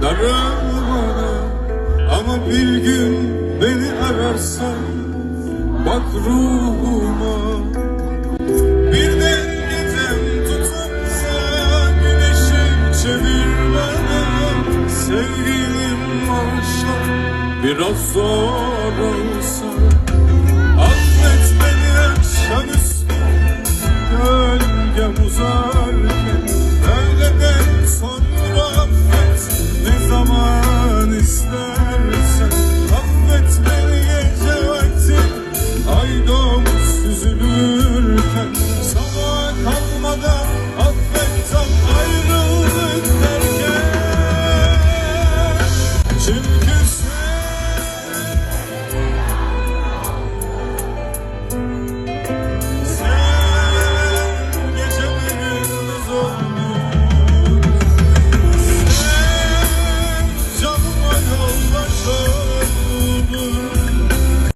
darılma bana. Ama bir gün beni ararsan bak ruhuma. Bir de gecem tutup da güneşi çevir bana. Sevgilim varsa biraz zor olsa, affet beni akşamüstü gölgem uzarken.